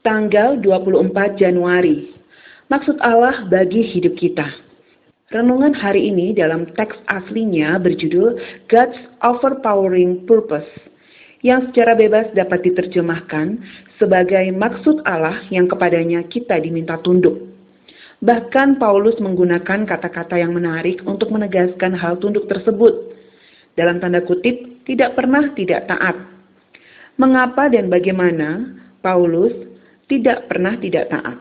Tanggal 24 Januari. Maksud Allah bagi hidup kita. Renungan hari ini dalam teks aslinya berjudul God's Overpowering Purpose, yang secara bebas dapat diterjemahkan sebagai maksud Allah yang kepadanya kita diminta tunduk. Bahkan Paulus menggunakan kata-kata yang menarik untuk menegaskan hal tunduk tersebut. Dalam tanda kutip, tidak pernah tidak taat. Mengapa dan bagaimana Paulus tidak pernah tidak taat?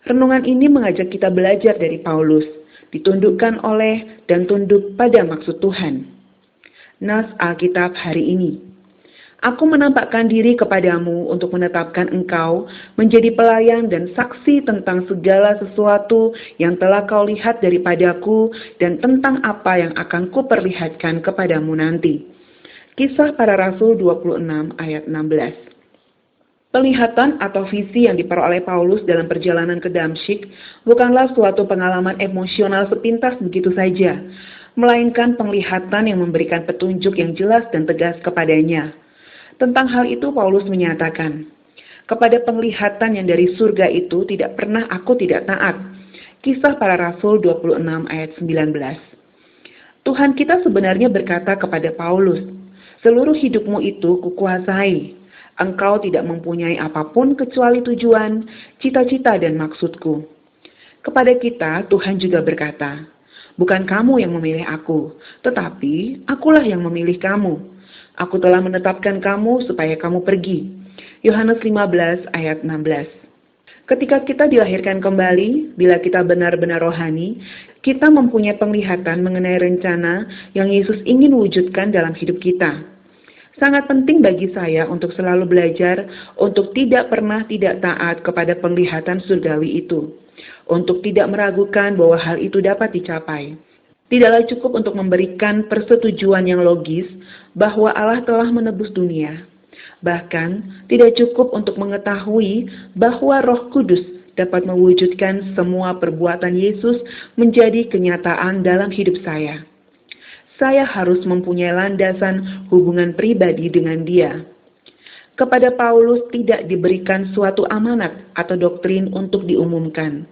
Renungan ini mengajak kita belajar dari Paulus, ditundukkan oleh dan tunduk pada maksud Tuhan. Nas Alkitab hari ini. Aku menampakkan diri kepadamu untuk menetapkan engkau menjadi pelayan dan saksi tentang segala sesuatu yang telah kau lihat daripadaku dan tentang apa yang akan kuperlihatkan kepadamu nanti. Kisah Para Rasul 26 ayat 16. Penglihatan atau visi yang diperoleh Paulus dalam perjalanan ke Damsyik bukanlah suatu pengalaman emosional sepintas begitu saja, melainkan penglihatan yang memberikan petunjuk yang jelas dan tegas kepadanya. Tentang hal itu Paulus menyatakan, kepada penglihatan yang dari surga itu tidak pernah aku tidak taat. Kisah Para Rasul 26 ayat 19. Tuhan kita sebenarnya berkata kepada Paulus, seluruh hidupmu itu kukuasai. Engkau tidak mempunyai apapun kecuali tujuan, cita-cita dan maksudku. Kepada kita Tuhan juga berkata, bukan kamu yang memilih aku, tetapi akulah yang memilih kamu. Aku telah menetapkan kamu supaya kamu pergi. Yohanes 15 ayat 16. Ketika kita dilahirkan kembali, bila kita benar-benar rohani, kita mempunyai penglihatan mengenai rencana yang Yesus ingin wujudkan dalam hidup kita. Sangat penting bagi saya untuk selalu belajar untuk tidak pernah tidak taat kepada penglihatan surgawi itu. Untuk tidak meragukan bahwa hal itu dapat dicapai. Tidaklah cukup untuk memberikan persetujuan yang logis bahwa Allah telah menebus dunia. Bahkan tidak cukup untuk mengetahui bahwa Roh Kudus dapat mewujudkan semua perbuatan Yesus menjadi kenyataan dalam hidup saya. Saya harus mempunyai landasan hubungan pribadi dengan Dia. Kepada Paulus tidak diberikan suatu amanat atau doktrin untuk diumumkan.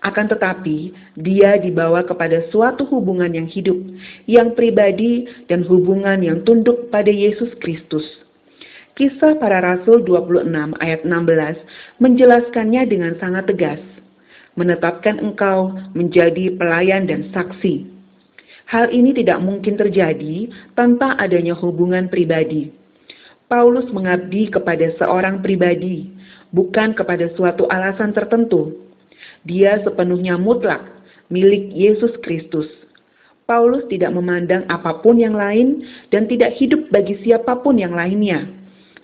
Akan tetapi, dia dibawa kepada suatu hubungan yang hidup, yang pribadi dan hubungan yang tunduk pada Yesus Kristus. Kisah Para Rasul 26 ayat 16 menjelaskannya dengan sangat tegas. Menetapkan engkau menjadi pelayan dan saksi. Hal ini tidak mungkin terjadi tanpa adanya hubungan pribadi. Paulus mengabdi kepada seorang pribadi, bukan kepada suatu alasan tertentu. Dia sepenuhnya mutlak, milik Yesus Kristus. Paulus tidak memandang apapun yang lain dan tidak hidup bagi siapapun yang lainnya.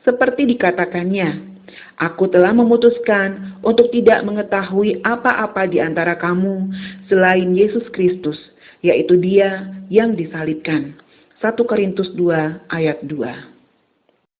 Seperti dikatakannya, aku telah memutuskan untuk tidak mengetahui apa-apa di antara kamu selain Yesus Kristus, yaitu Dia yang disalibkan. 1 Korintus 2 ayat 2.